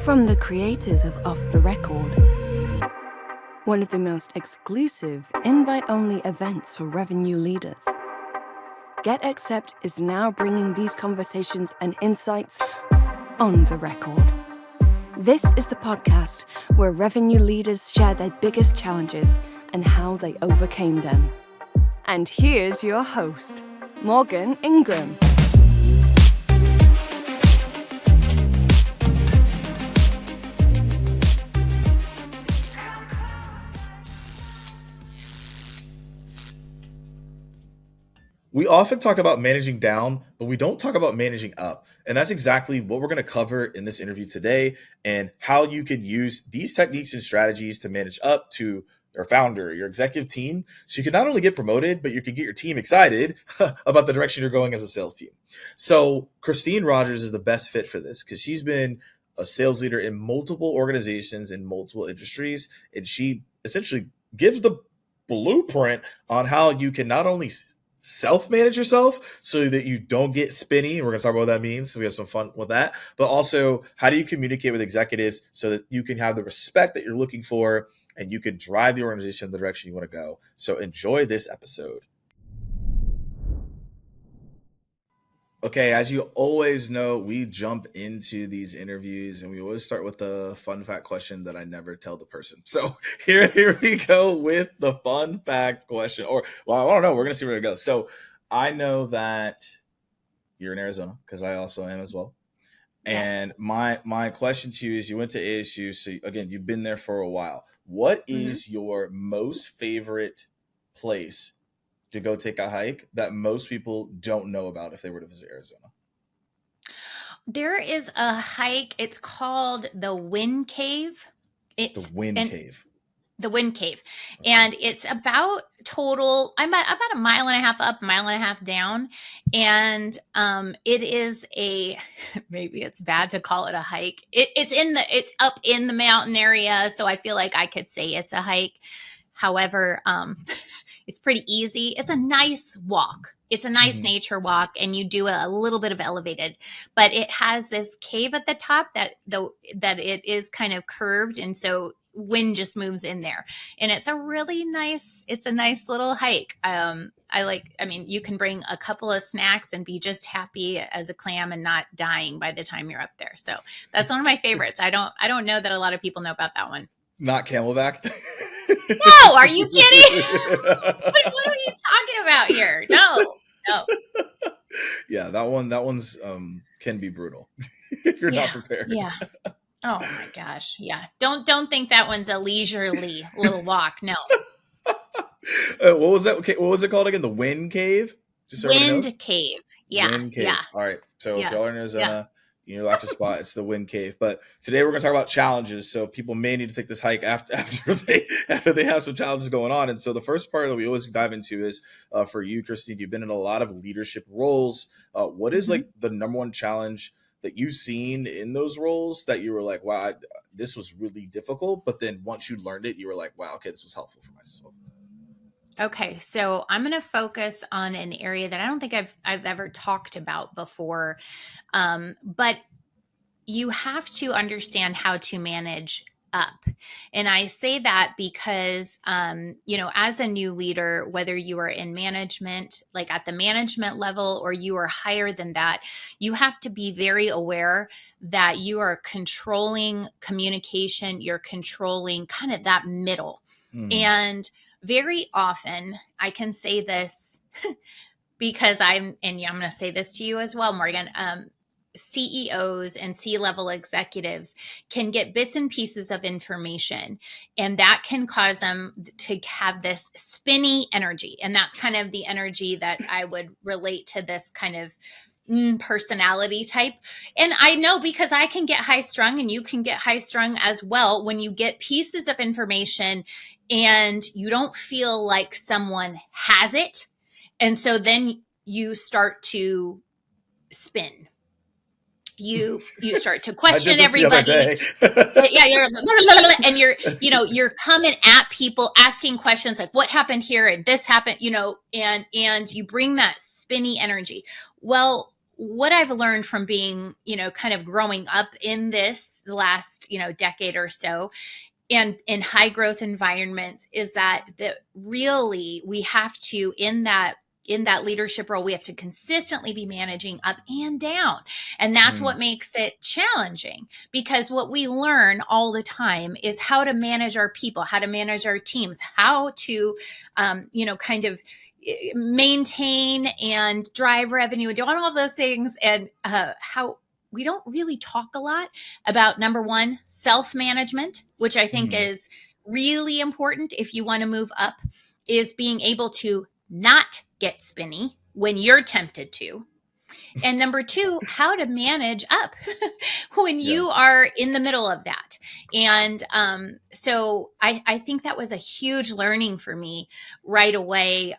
From the creators of Off the Record, one of the most exclusive, invite-only events for revenue leaders, GetAccept is now bringing these conversations and insights on the record. This is the podcast where revenue leaders share their biggest challenges and how they overcame them. And here's your host, Morgan Ingram. We often talk about managing down, but we don't talk about managing up. And that's exactly what we're going to cover in this interview today, and how you can use these techniques and strategies to manage up to your founder, your executive team. So you can not only get promoted, but you can get your team excited about the direction you're going as a sales team. So Christine Rogers is the best fit for this because she's been a sales leader in multiple organizations in multiple industries. And she essentially gives the blueprint on how you can not only self-manage yourself so that you don't get spinny. And we're going to talk about what that means. So we have some fun with that. But also, how do you communicate with executives so that you can have the respect that you're looking for and you can drive the organization in the direction you want to go? So enjoy this episode. Okay, as you always know, we jump into these interviews and we always start with the fun fact question that I never tell the person. So here we go with the fun fact question. Or, well, I don't know. We're going to see where it goes. So I know that you're in Arizona because I also am as well. Yes. And my question to you is, you went to ASU. So again, you've been there for a while. What is your most favorite place to go take a hike that most people don't know about if they were to visit Arizona? There is a hike. It's called the Wind Cave. The Wind Cave. Okay. And it's about I'm about a mile and a half up, mile and a half down. And it is maybe it's bad to call it a hike. It's up in the mountain area. So I feel like I could say it's a hike. However, it's pretty easy. It's a nice walk. It's a nice nature walk, and you do a little bit of elevated, but it has this cave at the top that it is kind of curved, and so wind just moves in there. And it's a nice little hike. You can bring a couple of snacks and be just happy as a clam and not dying by the time you're up there. So that's one of my favorites. I don't know that a lot of people know about that one. Not Camelback? No, are you kidding? What are you talking about here? No. Yeah, that one's can be brutal if you're not prepared. Yeah. Oh my gosh. Yeah. Don't think that one's a leisurely little walk. No. What was that? Okay, what was it called again? The Wind Cave? Just so Wind Cave. Yeah. Wind Cave. Yeah. All right. So if y'all are in Arizona, you like to spot, it's the Wind Cave. But today we're going to talk about challenges. So people may need to take this hike after they have some challenges going on. And so the first part that we always dive into is for you, Christine. You've been in a lot of leadership roles. What is like the number one challenge that you've seen in those roles that you were like, wow, this was really difficult, but then once you learned it, you were like, wow, okay, this was helpful for myself? Okay, so I'm going to focus on an area that I don't think I've ever talked about before, but you have to understand how to manage up. And I say that because, as a new leader, whether you are in management, like at the management level, or you are higher than that, you have to be very aware that you are controlling communication, you're controlling kind of that middle. And very often, I can say this because I'm going to say this to you as well, Morgan. CEOs and C-level executives can get bits and pieces of information, and that can cause them to have this spinny energy. And that's kind of the energy that I would relate to this kind of personality type. And I know because I can get high strung and you can get high strung as well when you get pieces of information and you don't feel like someone has it. And so then you start to spin. You start to question everybody. You're coming at people asking questions like, what happened here? And this happened, and you bring that spinny energy. Well, what I've learned from being, kind of growing up in this the last, decade or so, and in high growth environments, is that really we have to, in that leadership role, we have to consistently be managing up and down. And that's what makes it challenging, because what we learn all the time is how to manage our people, how to manage our teams, how to, kind of maintain and drive revenue and do all of those things. And how we don't really talk a lot about, number one, self-management, which I think is really important if you want to move up, is being able to not get spinny when you're tempted to. And number two, how to manage up when you are in the middle of that. And so I think that was a huge learning for me right away,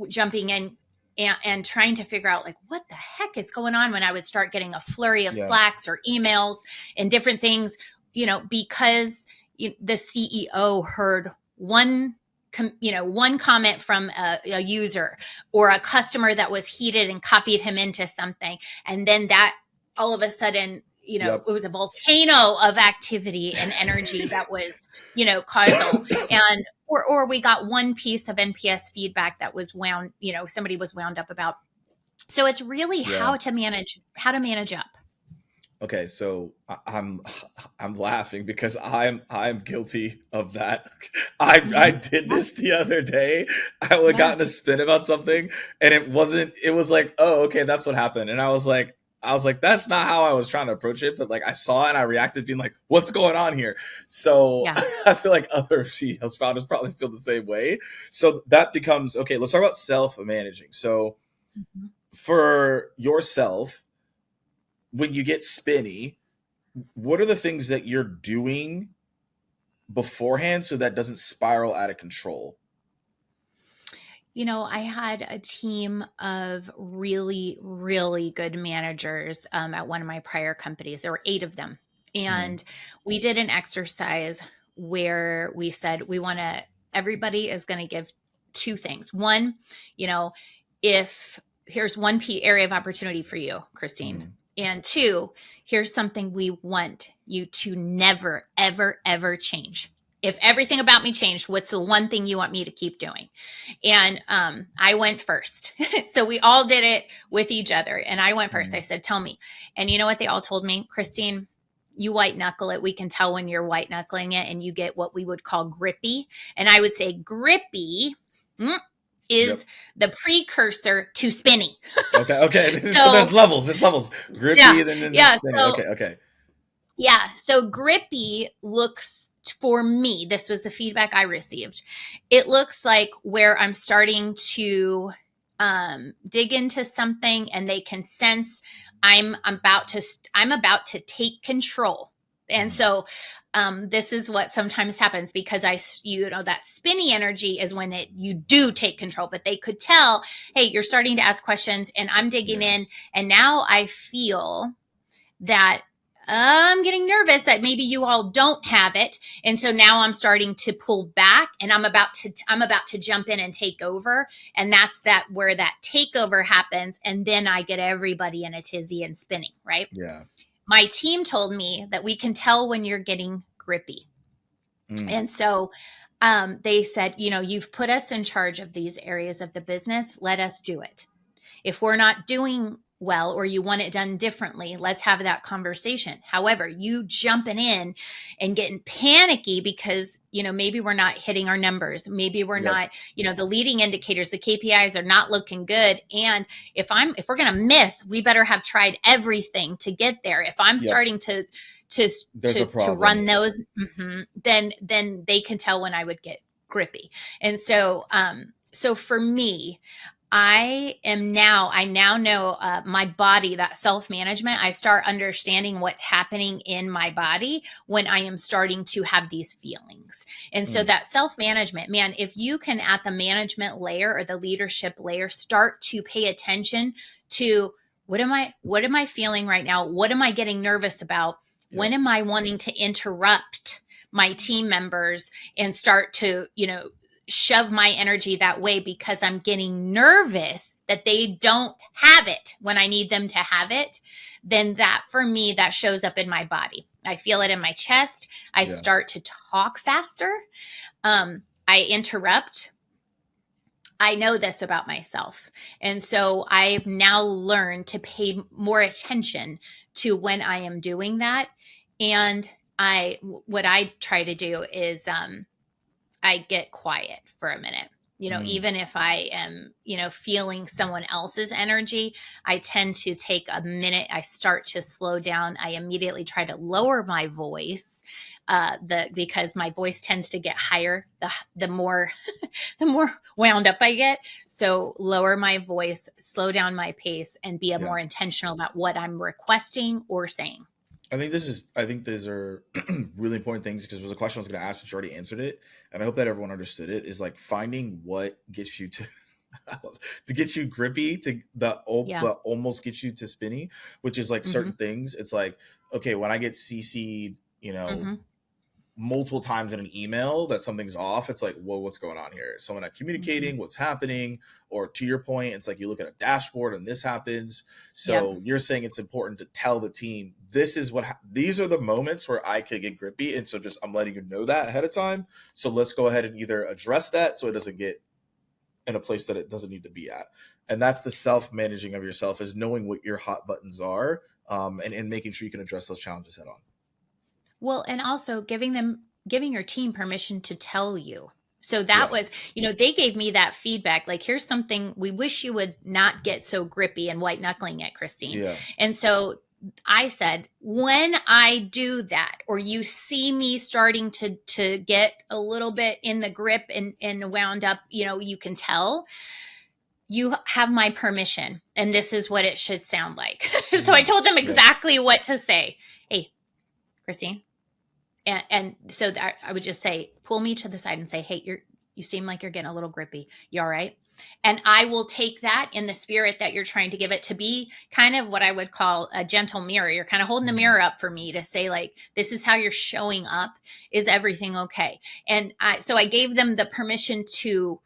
jumping in and trying to figure out, like, what the heck is going on when I would start getting a flurry of Slacks or emails and different things, because the CEO heard one comment from a user or a customer that was heated and copied him into something. And then that all of a sudden, it was a volcano of activity and energy that was, causal. And, or we got one piece of NPS feedback that was somebody was wound up about. So it's really how to manage up. Okay, so I'm laughing because I'm guilty of that. I did this the other day. I would gotten a spin about something, and it was like, oh, okay, that's what happened. And I was like, that's not how I was trying to approach it, but like I saw it and I reacted being like, what's going on here? So I feel like other CEOs, founders probably feel the same way. So that becomes, okay, let's talk about self-managing. So for yourself, when you get spinny, what are the things that you're doing beforehand so that doesn't spiral out of control? I had a team of really, really good managers at one of my prior companies. There were 8 of them. And we did an exercise where we said, everybody is going to give 2 things. One, if here's one area of opportunity for you, Christine. And 2, here's something we want you to never, ever, ever change. If everything about me changed, what's the one thing you want me to keep doing? And I went first. So we all did it with each other. And I went first. I said, tell me. And you know what they all told me? Christine, you white knuckle it. We can tell when you're white knuckling it, and you get what we would call grippy. And I would say grippy is the precursor to spinny. Okay. So there's levels. Grippy, then spinny. So, okay. Yeah. So grippy looks, for me, this was the feedback I received. It looks like where I'm starting to dig into something, and they can sense I'm about to take control. And so this is what sometimes happens, because that spinny energy is when you do take control, but they could tell, hey, you're starting to ask questions and I'm digging in. And now I feel that I'm getting nervous that maybe you all don't have it. And so now I'm starting to pull back, and I'm about to jump in and take over. And that's where that takeover happens. And then I get everybody in a tizzy and spinning, right? Yeah. My team told me that we can tell when you're getting grippy. And so they said, you've put us in charge of these areas of the business. Let us do it. If we're not doing well, or you want it done differently, let's have that conversation. However, you jumping in and getting panicky because, maybe we're not hitting our numbers. Maybe we're not, the leading indicators, the KPIs are not looking good. And if we're going to miss, we better have tried everything to get there. If I'm starting to run those, then they can tell when I would get grippy. And so, so for me, I now know my body, that self-management. I start understanding what's happening in my body when I am starting to have these feelings. And so that self-management, man, if you can, at the management layer or the leadership layer, start to pay attention to what am I feeling right now? What am I getting nervous about? When am I wanting to interrupt my team members and start to, shove my energy that way because I'm getting nervous that they don't have it when I need them to have it, then that for me, that shows up in my body. I feel it in my chest. I Yeah. start to talk faster. I interrupt. I know this about myself. And so I've now learned to pay more attention to when I am doing that. And what I try to do is, I get quiet for a minute. Even if I am, feeling someone else's energy, I tend to take a minute. I start to slow down. I immediately try to lower my voice, because my voice tends to get higher the more the more wound up I get. So lower my voice, slow down my pace, and be Yeah. more intentional about what I'm requesting or saying. I think these are really important things, because there was a question I was going to ask, but you already answered it. And I hope that everyone understood it, is like finding what gets you to, to get you grippy, to the Yeah. almost get you to spinny, which is like certain things. It's like, okay, when I get CC'd, multiple times in an email that something's off, it's like, whoa, what's going on here? Is someone not communicating? What's happening? Or to your point, it's like you look at a dashboard and this happens. So you're saying it's important to tell the team, this is what these are the moments where I could get grippy, and so just I'm letting you know that ahead of time. So let's go ahead and either address that so it doesn't get in a place that it doesn't need to be at. And that's the self-managing of yourself, is knowing what your hot buttons are, and making sure you can address those challenges head on. Well, and also giving your team permission to tell you. So that was, they gave me that feedback. Like, here's something we wish you would not get so grippy and white knuckling it, Christine. Yeah. And so I said, when I do that, or you see me starting to get a little bit in the grip and wound up, you can tell. You have my permission, and this is what it should sound like. So I told them exactly what to say. Hey, Christine. And so that I would just say, pull me to the side and say, hey, you seem like you're getting a little grippy. You all right? And I will take that in the spirit that you're trying to give it, to be kind of what I would call a gentle mirror. You're kind of holding a mirror up for me to say, like, this is how you're showing up. Is everything okay? And so I gave them the permission to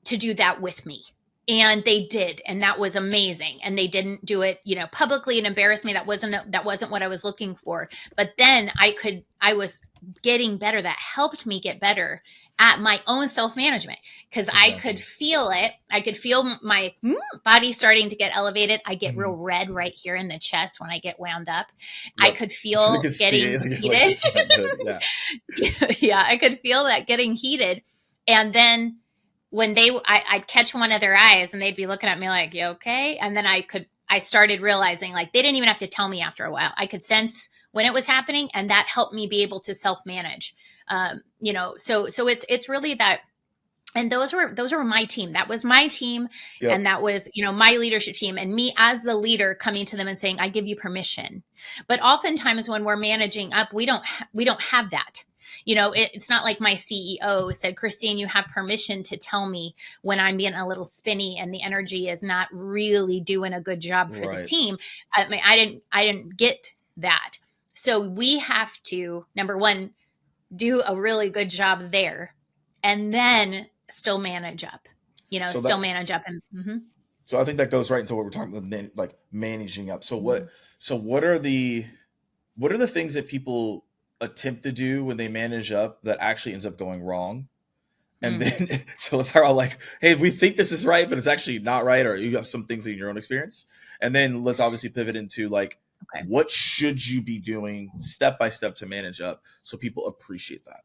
do that with me. And they did. And that was amazing. And they didn't do it, publicly and embarrass me. That wasn't what I was looking for. But then I was getting better. That helped me get better at my own self-management, because I could feel it. I could feel my body starting to get elevated. I get real red right here in the chest when I get wound up. I could feel getting heated. Yeah, I could feel that getting heated. And then when I'd catch one of their eyes and they'd be looking at me like, you okay? And then I started realizing, like, they didn't even have to tell me after a while. I could sense when it was happening, and that helped me be able to self-manage. So it's really that. And those were my team. That was my team. Yep. And that was, my leadership team, and me as the leader coming to them and saying, I give you permission. But oftentimes when we're managing up, we don't have that. It's not like my CEO said, Christine, you have permission to tell me when I'm being a little spinny and the energy is not really doing a good job for the team. I mean, I didn't get that. So we have to, number one, do a really good job there, and then still manage up, manage up. And so I think that goes right into what we're talking about, like managing up. So what are the things that people attempt to do when they manage up that actually ends up going wrong? And then so it's all like, hey, we think this is right, but it's actually not right, or you have some things in your own experience. And then let's obviously pivot into like, what should you be doing step by step to manage up so people appreciate that?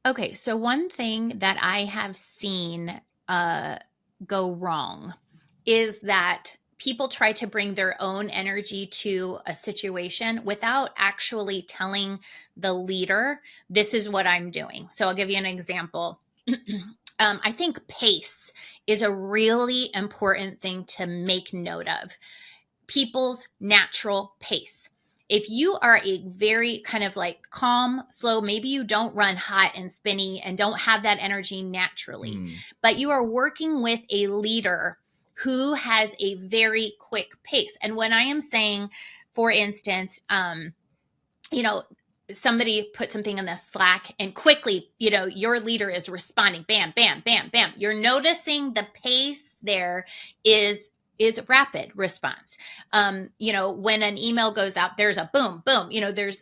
Okay, so one thing that I have seen go wrong is that people try to bring their own energy to a situation without actually telling the leader, this is what I'm doing. So I'll give you an example. I think pace is a really important thing to make note of. People's natural pace. If you are a very kind of like calm, slow, maybe you don't run hot and spinny and don't have that energy naturally, but you are working with a leader who has a very quick pace. And when I am saying, for instance, somebody put something in the Slack and quickly, your leader is responding, bam, bam, bam, bam. You're noticing the pace there is rapid response. When an email goes out, there's a boom, boom,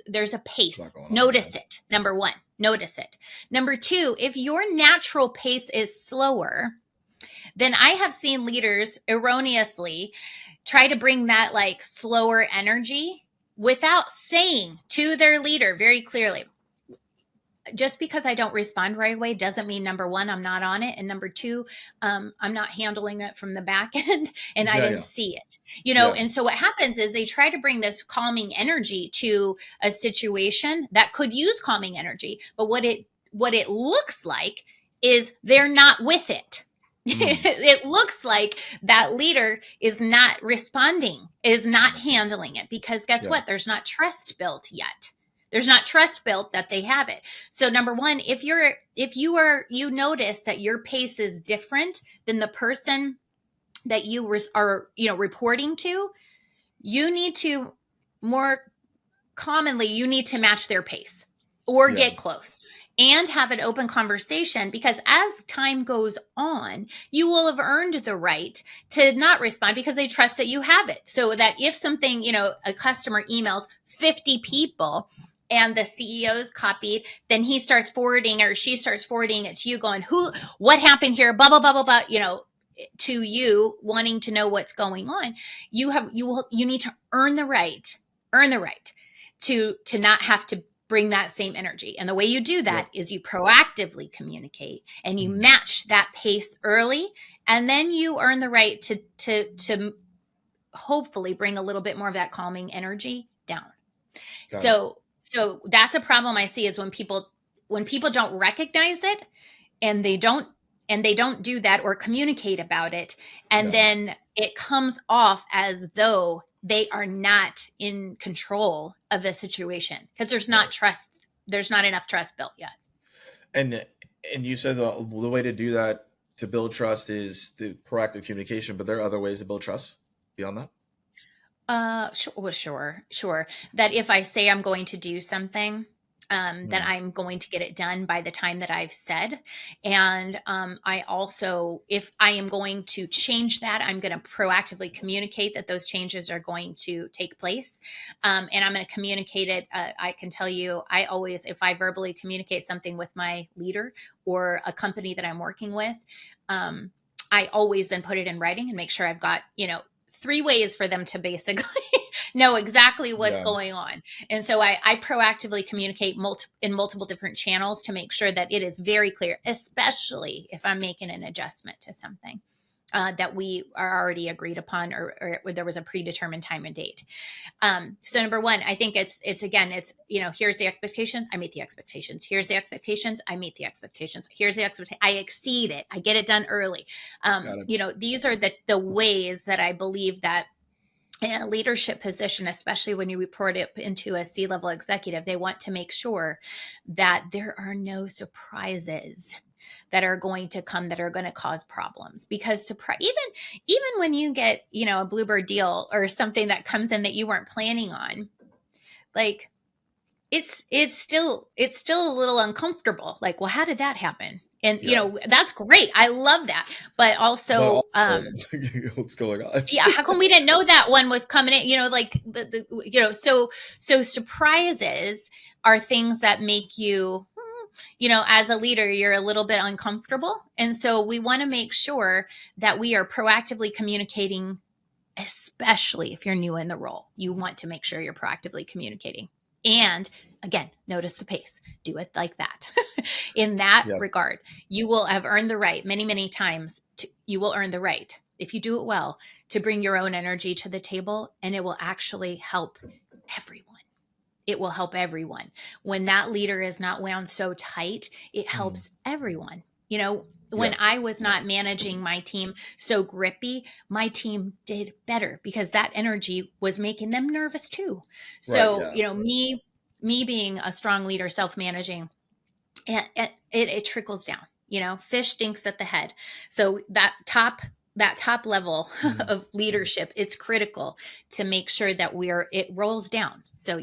there's a pace. Notice it. Number one, notice it. Number two, if your natural pace is slower, then I have seen leaders erroneously try to bring that like slower energy without saying to their leader very clearly, just because I don't respond right away doesn't mean, number one, I'm not on it. And number two, I'm not handling it from the back end and I didn't see it, And so what happens is they try to bring this calming energy to a situation that could use calming energy. But what it looks like is they're not with it. It looks like that leader is not responding, is not handling it, because guess what? There's not trust built yet. There's not trust built that they have it. So number one, if you notice that your pace is different than the person that you are reporting to, you need to more commonly, you need to match their pace or get close and have an open conversation, because as time goes on, you will have earned the right to not respond because they trust that you have it. So that if something, a customer emails 50 people and the CEO's copied, then he starts forwarding or she starts forwarding it to you going, what happened here? Blah, blah, blah, blah, blah, to you wanting to know what's going on. You need to earn the right to not have to bring that same energy. And the way you do that is you proactively communicate and you match that pace early, and then you earn the right to hopefully bring a little bit more of that calming energy down. So that's a problem I see, is when people don't recognize it and they don't do that or communicate about it, and then it comes off as though they are not in control of the situation because there's not trust. There's not enough trust built yet. And you said the way to do that, to build trust, is the proactive communication, but there are other ways to build trust beyond that? Sure. That if I say I'm going to do something, that I'm going to get it done by the time that I've said. And I also, if I am going to change that, I'm going to proactively communicate that those changes are going to take place. And I'm going to communicate it. I can tell you, I always, if I verbally communicate something with my leader or a company that I'm working with, I always then put it in writing and make sure I've got, 3 ways for them to basically know exactly what's going on. And so I proactively communicate in multiple different channels to make sure that it is very clear, especially if I'm making an adjustment to something that we are already agreed upon or there was a predetermined time and date. So number one, I think it's here's the expectations, I meet the expectations. Here's the expectations, I meet the expectations. Here's the expectation, I exceed it, I get it done early. These are the ways that I believe that in a leadership position, especially when you report it into a C-level executive, they want to make sure that there are no surprises that are going to come that are going to cause problems. Because even when you get, a bluebird deal or something that comes in that you weren't planning on, like it's still a little uncomfortable. Like, well, how did that happen? And, that's great. I love that. But also, what's going on? How come we didn't know that one was coming in? So surprises are things that make you, as a leader, you're a little bit uncomfortable. And so we want to make sure that we are proactively communicating, especially if you're new in the role. You want to make sure you're proactively communicating. And again, notice the pace. Do it like that. In that regard, you will have earned the right many, many times. You will earn the right, if you do it well, to bring your own energy to the table, and it will actually help everyone. It will help everyone. When that leader is not wound so tight, it helps everyone. When I was not managing my team so grippy, my team did better because that energy was making them nervous too. So, me being a strong leader, self-managing, it trickles down, fish stinks at the head. So that top level of leadership, it's critical to make sure that it rolls down. So,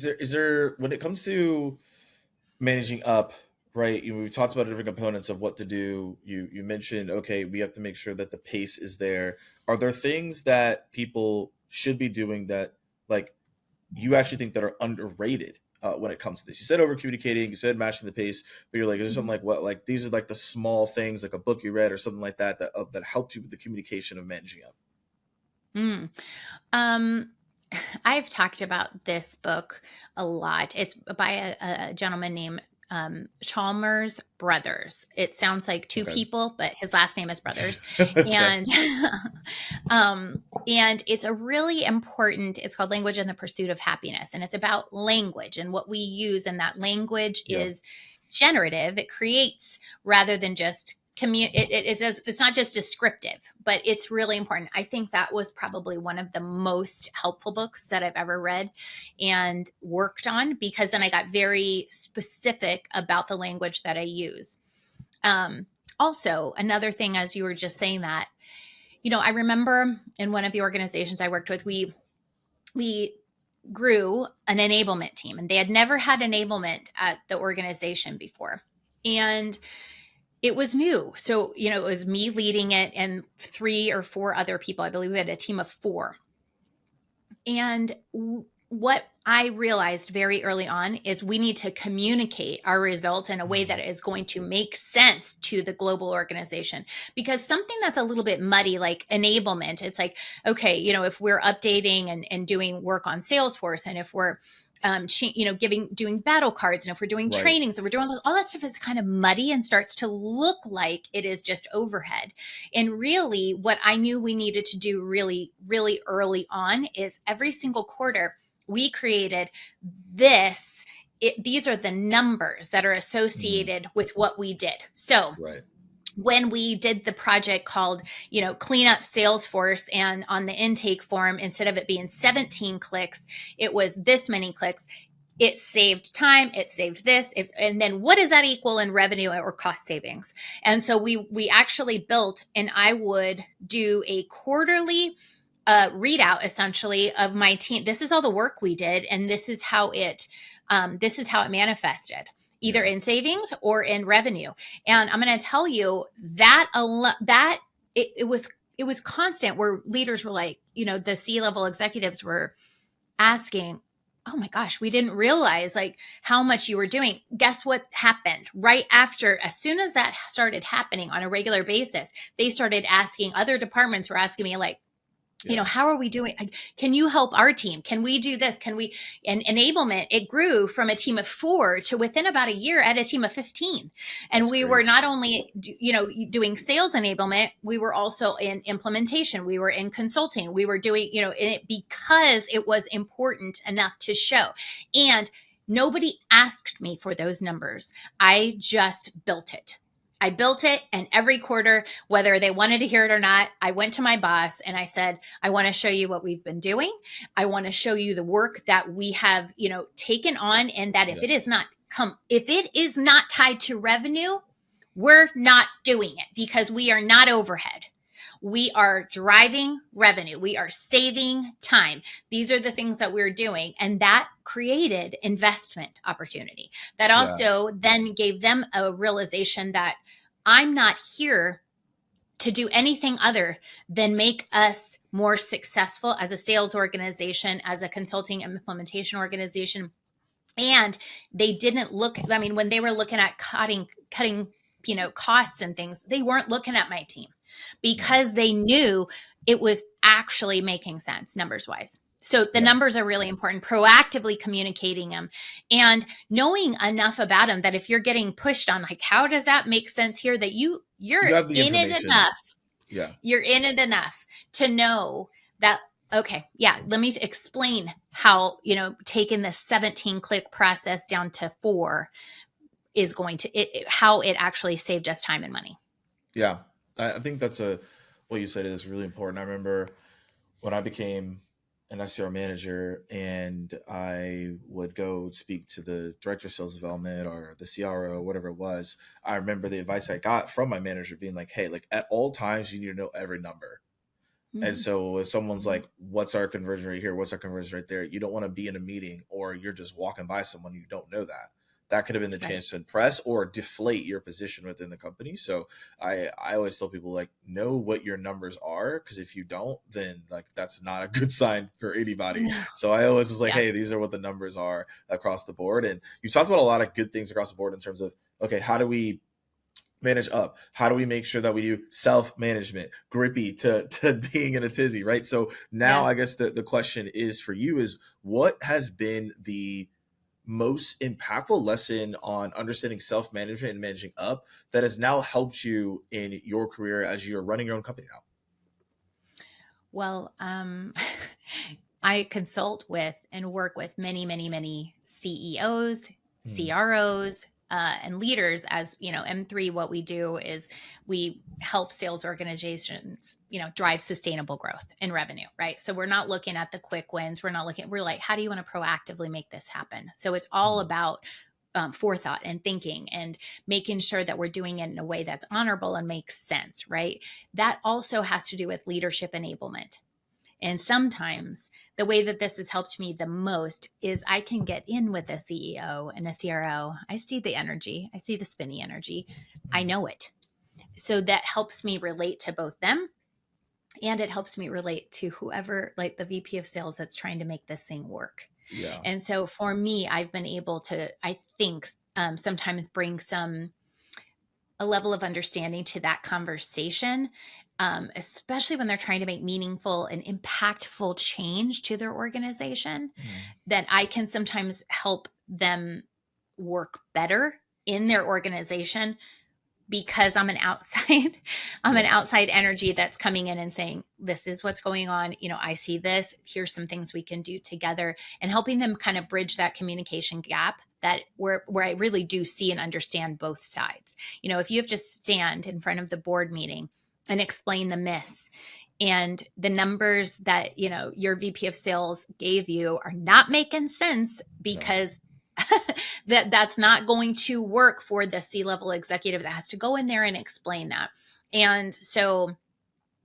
is there when it comes to managing up, right? We've talked about different components of what to do. You mentioned, okay, we have to make sure that the pace is there. Are there things that people should be doing that, like, you actually think that are underrated when it comes to this? You said over communicating, you said matching the pace, but you're like, is there something like what, like these are like the small things, like a book you read or something like that that helped you with the communication of managing up? Mm. Um, I've talked about this book a lot. It's by a gentleman named Chalmers Brothers. It sounds like two Okay. people, but his last name is Brothers. Okay. And and it's a really important, it's called Language and the Pursuit of Happiness. And it's about language and what we use. And that language Yeah. is generative. It creates rather than just it's not just descriptive, but it's really important. I think that was probably one of the most helpful books that I've ever read and worked on, because then I got very specific about the language that I use. Also, another thing, as you were just saying that, I remember in one of the organizations I worked with, we grew an enablement team, and they had never had enablement at the organization before. And it was new. So, it was me leading it and 3 or 4 other people. I believe we had a team of 4. And what I realized very early on is we need to communicate our results in a way that is going to make sense to the global organization. Because something that's a little bit muddy, like enablement, it's like, okay, if we're updating and doing work on Salesforce, and if we're doing battle cards, and if we're doing Right. trainings, and we're doing all that stuff, is kind of muddy and starts to look like it is just overhead. And really, what I knew we needed to do really, really early on is every single quarter we created this. These are the numbers that are associated with what we did. So Right. when we did the project called, clean up Salesforce, and on the intake form, instead of it being 17 clicks, it was this many clicks. It saved time. It saved this. And then what does that equal in revenue or cost savings? And so we actually built, and I would do a quarterly readout essentially of my team. This is all the work we did, and this is how it manifested, either in savings or in revenue. And I'm going to tell you that it was constant, where leaders were like, the C-level executives were asking, oh my gosh, we didn't realize like how much you were doing. Guess what happened right after? As soon as that started happening on a regular basis, they started asking, other departments were asking me like, how are we doing? Can you help our team? Can we do this? And enablement, it grew from a team of 4 to within about a year at a team of 15. And we were not only, doing sales enablement, we were also in implementation. We were in consulting. We were doing, in it because it was important enough to show. And nobody asked me for those numbers. I just built it. I built it, and every quarter, whether they wanted to hear it or not, I went to my boss and I said, I want to show you what we've been doing. I want to show you the work that we have, taken on, and that if it is not tied to revenue, we're not doing it, because we are not overhead. We are driving revenue. We are saving time. These are the things that we're doing. And that created investment opportunity. That also then gave them a realization that I'm not here to do anything other than make us more successful as a sales organization, as a consulting and implementation organization. And they didn't look, when they were looking at cutting, costs and things, they weren't looking at my team, because they knew it was actually making sense numbers wise. So the numbers are really important, proactively communicating them and knowing enough about them that if you're getting pushed on, like, how does that make sense here, that you're have the in it information. enough. Yeah. You're in it enough to know that, okay, let me explain how, taking the 17 click process down to 4 is going to, how it actually saved us time and money. Yeah. I think what you said is really important. I remember when I became an SDR manager and I would go speak to the director of sales development or the CRO, whatever it was. I remember the advice I got from my manager being like, hey, like at all times, you need to know every number. And so if someone's like, what's our conversion rate here? What's our conversion rate there? You don't want to be in a meeting or you're just walking by someone, you don't know that. That could have been the Right. chance to impress or deflate your position within the company. So I always tell people, like, know what your numbers are, because if you don't, then like that's not a good sign for anybody. So I always was like, Yeah. hey, these are what the numbers are across the board. And you talked about a lot of good things across the board in terms of, okay, how do we manage up? How do we make sure that we do self-management, grippy to being in a tizzy, right? So now Yeah. I guess the question is for you is, what has been the most impactful lesson on understanding self-management and managing up that has now helped you in your career as you're running your own company now? Well, I consult with and work with many, many, many CEOs, Hmm. CROs, and leaders. As you know, M3, what we do is we help sales organizations, drive sustainable growth and revenue, right? So we're not looking at the quick wins. We're like, how do you want to proactively make this happen? So it's all about forethought and thinking and making sure that we're doing it in a way that's honorable and makes sense, right? That also has to do with leadership enablement. And sometimes the way that this has helped me the most is I can get in with a CEO and a CRO. I see the energy, I see the spinny energy, I know it. So that helps me relate to both them, and it helps me relate to whoever, like the VP of sales that's trying to make this thing work. Yeah. And so for me, I've been able to, I think, sometimes bring a level of understanding to that conversation, especially when they're trying to make meaningful and impactful change to their organization, that I can sometimes help them work better in their organization because I'm an outside I'm an Yeah. outside energy that's coming in and saying, this is what's going on, I see this, here's some things we can do together, and helping them kind of bridge that communication gap, that where I really do see and understand both sides. If you have to stand in front of the board meeting and explain the myths, and the numbers that your VP of sales gave you are not making sense because that's not going to work for the C-level executive that has to go in there and explain that. And so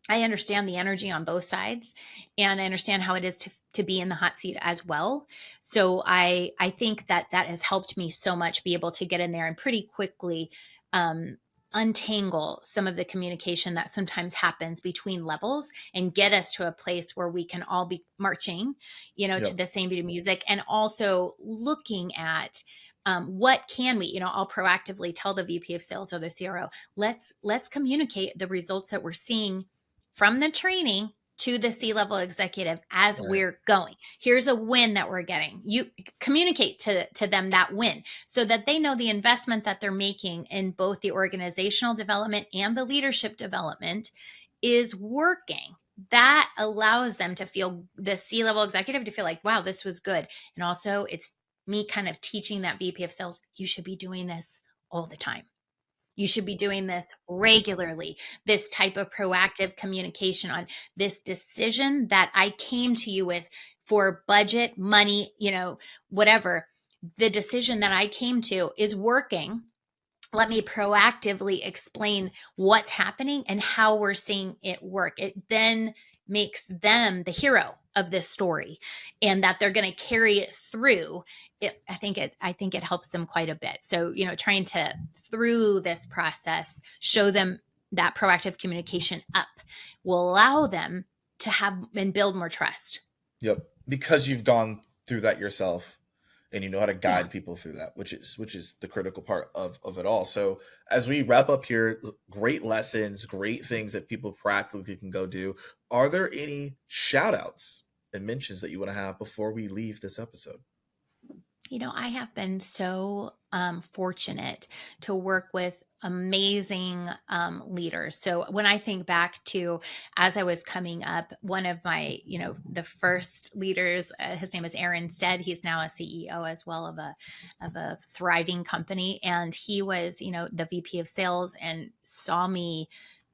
I understand the energy on both sides, and I understand how it is to be in the hot seat as well. So I think that has helped me so much be able to get in there and pretty quickly untangle some of the communication that sometimes happens between levels and get us to a place where we can all be marching, to the same beat of music, and also looking at what can we, I'll proactively tell the VP of sales or the CRO, let's communicate the results that we're seeing from the training to the C-level executive as Right. we're going. Here's a win that we're getting. You communicate to them that win so that they know the investment that they're making in both the organizational development and the leadership development is working. That allows them to feel, the C-level executive to feel like, wow, this was good. And also it's me kind of teaching that VP of sales, you should be doing this all the time. You should be doing this regularly, this type of proactive communication on this decision that I came to you with for budget, money, whatever. The decision that I came to is working. Let me proactively explain what's happening and how we're seeing it work. It then makes them the hero of this story, and that they're going to carry it through. I think it helps them quite a bit. So, trying to, through this process, show them that proactive communication up will allow them to have and build more trust. Yep. Because you've gone through that yourself and you know how to Yeah. guide people through that, which is the critical part of it all. So as we wrap up here, great lessons, great things that people practically can go do. Are there any shout outs and mentions that you want to have before we leave this episode? I have been so fortunate to work with amazing leaders. So when I think back to, as I was coming up, one of my, the first leaders, his name is Aaron Stead. He's now a CEO as well of a thriving company, and he was, the VP of sales, and saw me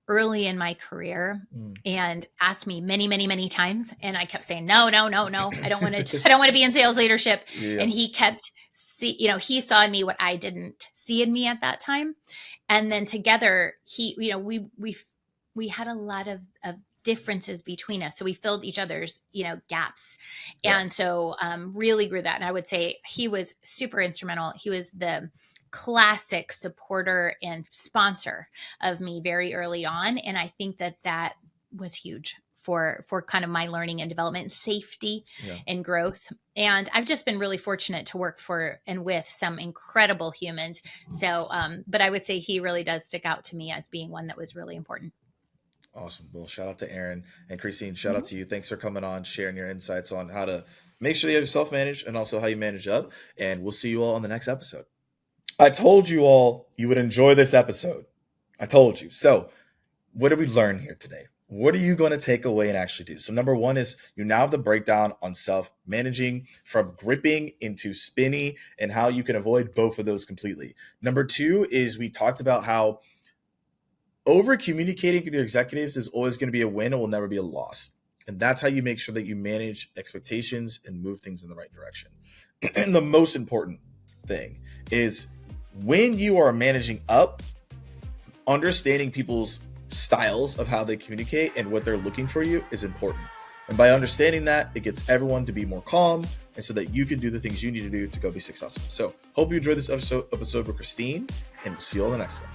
early in my career and asked me many, many, many times. And I kept saying, no, no, no, no, I don't want to, I don't want to be in sales leadership. Yeah. And he kept, he saw in me what I didn't see in me at that time. And then together we had a lot of differences between us. So we filled each other's, gaps. Yeah. And so really grew that. And I would say he was super instrumental. He was the classic supporter and sponsor of me very early on. And I think that was huge for kind of my learning and development, safety and growth. And I've just been really fortunate to work for and with some incredible humans. So, but I would say he really does stick out to me as being one that was really important. Awesome. Well, shout out to Aaron and Christine. Shout out to you. Thanks for coming on, sharing your insights on how to make sure you have yourself managed and also how you manage up. And we'll see you all on the next episode. I told you all you would enjoy this episode. I told you. So what did we learn here today? What are you going to take away and actually do? So number one is you now have the breakdown on self-managing, from gripping into spinny, and how you can avoid both of those completely. Number two is we talked about how over communicating with your executives is always going to be a win and will never be a loss. And that's how you make sure that you manage expectations and move things in the right direction. And the most important thing is when you are managing up, understanding people's styles of how they communicate and what they're looking for you is important. And by understanding that, it gets everyone to be more calm and so that you can do the things you need to do to go be successful. So hope you enjoyed this episode with Christine, and we'll see you on the next one.